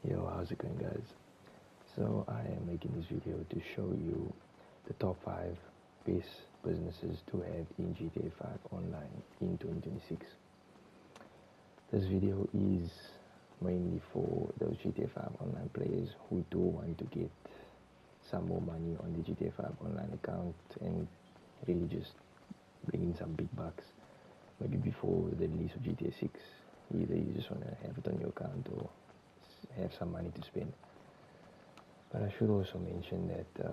Yo, how's it going, guys? So I am making this video to show you the top 5 best businesses to have in GTA 5 online in 2026. This video is mainly for those GTA 5 online players who do want to get some more money on the GTA 5 online account and really just bring in some big bucks, maybe before the release of GTA 6. Either you just want to have it on your account or have some money to spend. But I should also mention that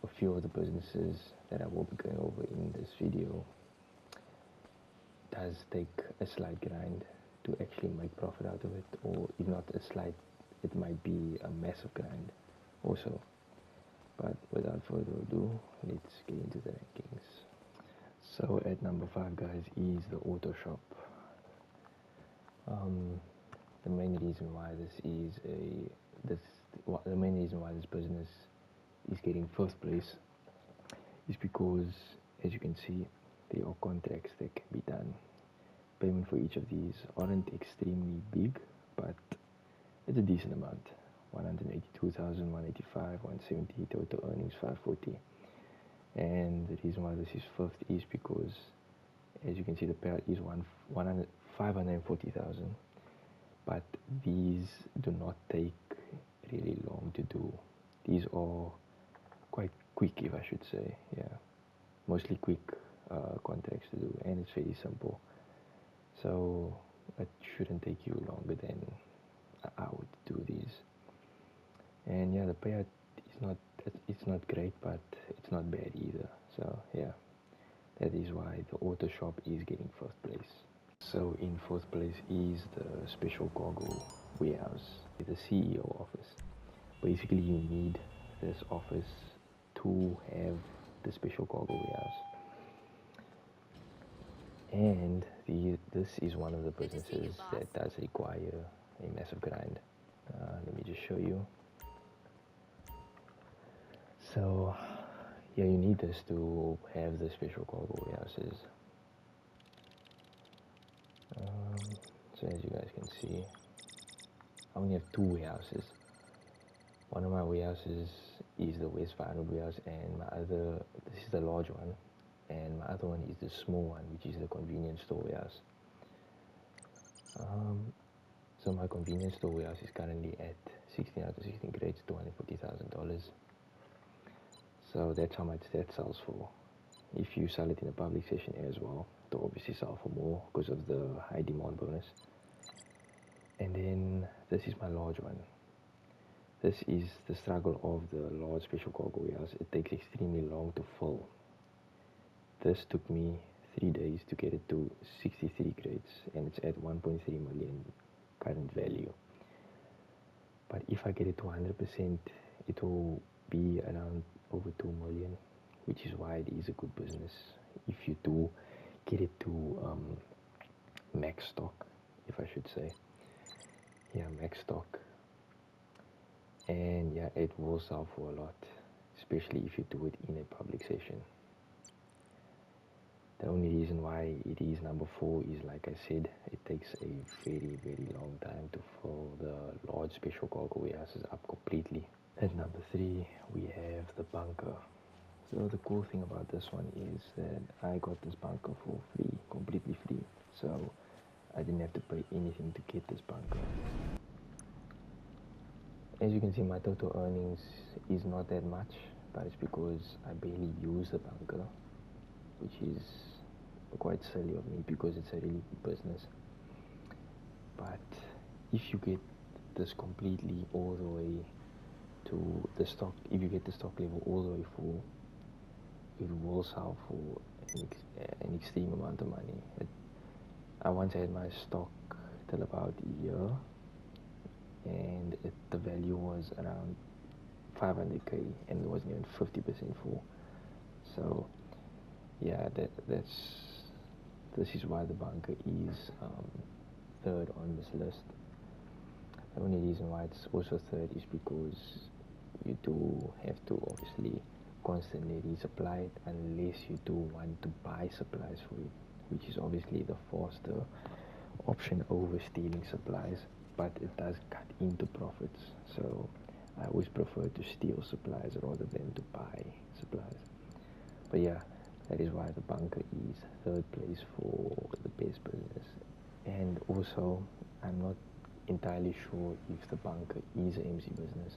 a few of the businesses that I will be going over in this video does take a slight grind to actually make profit out of it, or if not a slight, it might be a massive grind also. But without further ado, let's get into the rankings. So at number 5, guys, is the auto shop. The main reason why this business is getting first place is because, as you can see, there are contracts that can be done. Payment for each of these aren't extremely big, but it's a decent amount. 182,000, 185, 170, total earnings 540. And the reason why this is first is because, as you can see, the payout is 540,000. But these do not take really long to do. These are quite quick, if I should say. Yeah, mostly quick contracts to do, and it's very simple. So it shouldn't take you longer than an hour to do these. And yeah, the payout it's not great, but it's not bad either. So yeah, that is why the auto shop is getting first place. So in fourth place is the special cargo warehouse, the CEO office. Basically, you need this office to have the special cargo warehouse. And this is one of the businesses that does require a massive grind. Let me just show you. So yeah, you need this to have the special cargo warehouses. So as you guys can see, I only have 2 warehouses. One of my warehouses is the West 500 warehouse, and this is the large one, and my other one is the small one, which is the convenience store warehouse. So my convenience store warehouse is currently at 16 out of 16 grades, $240,000. So that's how much that sells for. If you sell it in a public session as well, it'll obviously sell for more because of the high demand bonus. And then this is my large one. This is the struggle of the large special cargo warehouse. It takes extremely long to fill. This took me 3 days to get it to 63 crates, and it's at 1.3 million current value. But if I get it to 100%, it will be around over 2 million, which is why it is a good business. If you do get it to max stock, if I should say. Yeah, max stock. And yeah, it will sell for a lot, especially if you do it in a public session. The only reason why it is number 4 is, like I said, it takes a very, very long time to fill the large special cargo warehouses up completely. At number 3, we have the bunker. So the cool thing about this one is that I got this bunker for free, completely free. So I didn't have to pay anything to get this bunker. As you can see, my total earnings is not that much, but it's because I barely use the bunker, which is quite silly of me because it's a really good business. But if you get this completely all the way to the stock, if you get the stock level all the way full, it will sell for an extreme amount of money. I once had my stock till about a year, and the value was around 500k, and it wasn't even 50% full. So yeah, this is why the bunker is third on this list. The only reason why it's also third is because you do have to obviously constantly resupply it, unless you do want to buy supplies for it, which is obviously the faster option over stealing supplies. but it does cut into profits. So I always prefer to steal supplies rather than to buy supplies. But yeah, that is why the bunker is third place for the best business. And also, I'm not entirely sure if the bunker is an MC business,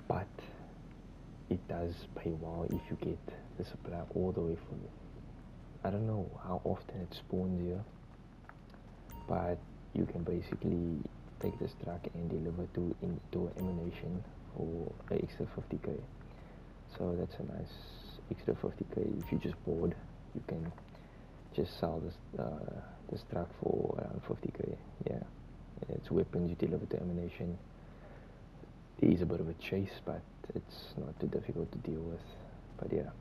but it does pay well if you get the supply all the way full. I don't know how often it spawns here, but you can basically take this truck and deliver to into ammunition for an extra 50k. So that's a nice extra 50k. If you just bored, you can just sell this truck for around 50k. Yeah, it's weapons you deliver to ammunition. There is a bit of a chase, but it's not too difficult to deal with. But yeah.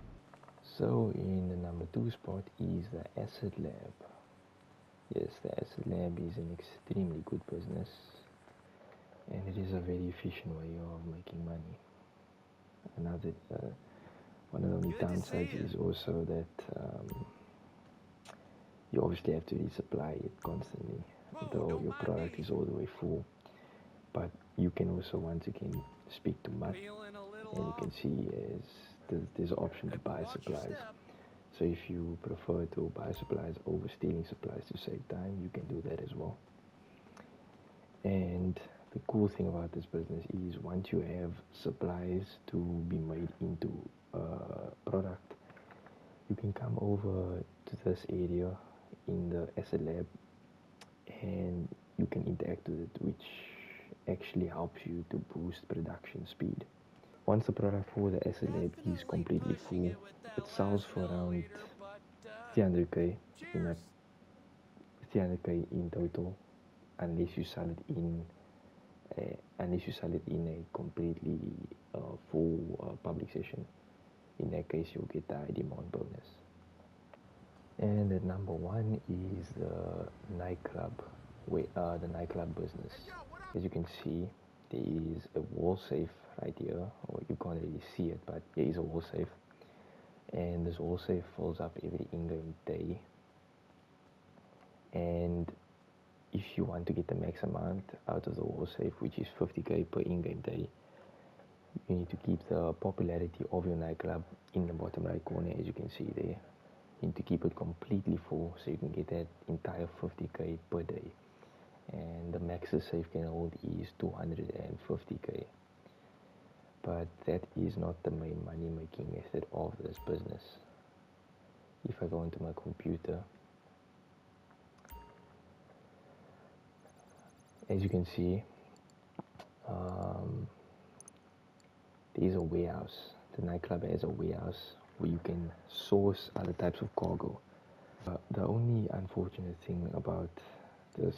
So in the number 2 spot is the Asset Lab. Yes, the Asset Lab is an extremely good business, and it is a very efficient way of making money. Another one of the only downsides is also that you obviously have to resupply it constantly, though your product is all the way full. But you can also once again speak to Mutt, and you can see there's an option to buy supplies. So if you prefer to buy supplies over stealing supplies to save time, you can do that as well. And the cool thing about this business is once you have supplies to be made into a product, you can come over to this area in the Asset Lab and you can interact with it, which actually helps you to boost production speed. Once the product for the Asset Lab is completely full, it sells for around 300k in a 300k in total, unless you sell it in a completely full public session. In that case, you'll get the demand bonus. And the number 1 is the nightclub, the nightclub business. As you can see, there is a wall safe right here, or you can't really see it, but there is a wall safe, and this wall safe fills up every in-game day. And if you want to get the max amount out of the wall safe, which is 50k per in-game day, you need to keep the popularity of your nightclub in the bottom right corner, as you can see there. You need to keep it completely full so you can get that entire 50k per day. And the max the safe can hold is 250k. But that is not the main money making method of this business. If I go into my computer, as you can see, there's a warehouse. The nightclub has a warehouse where you can source other types of cargo. The only unfortunate thing about this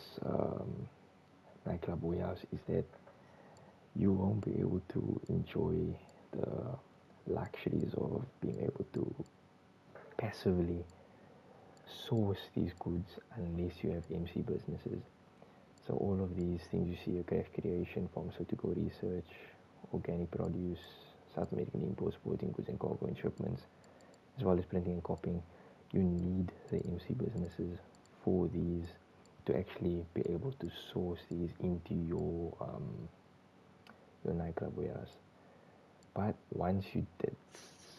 nightclub warehouse is that you won't be able to enjoy the luxuries of being able to passively source these goods unless you have MC businesses. So all of these things you see, craft creation, pharmaceutical research, organic produce, South American imports, sporting goods and cargo and shipments, as well as printing and copying, you need the MC businesses for these to actually be able to source these into your nightclub warehouse. But once you did,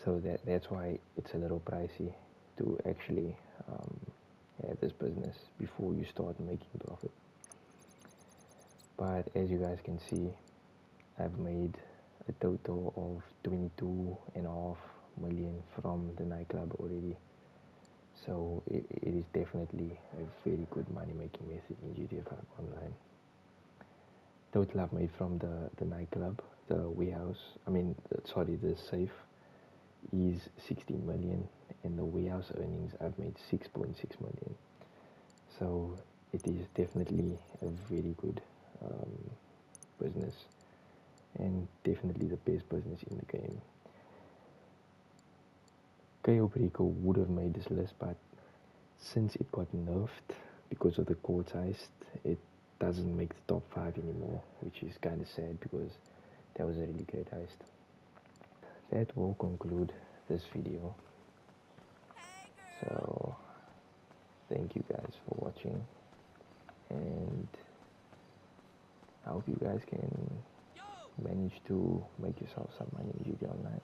so that's why it's a little pricey to actually have this business before you start making profit. But as you guys can see, I've made a total of 22.5 million from the nightclub already. So it is definitely a very good money making method in GTA 5 Online. Total I've made from the nightclub, the warehouse, the safe is 16 million, and the warehouse earnings I've made 6.6 million. So it is definitely a very good business, and definitely the best business in the game. KO Perico would have made this list, but since it got nerfed because of the quartz heist, it doesn't make the top 5 anymore, which is kind of sad because that was a really great heist. That will conclude this video. So thank you guys for watching, and I hope you guys can manage to make yourself some money in GTA Online.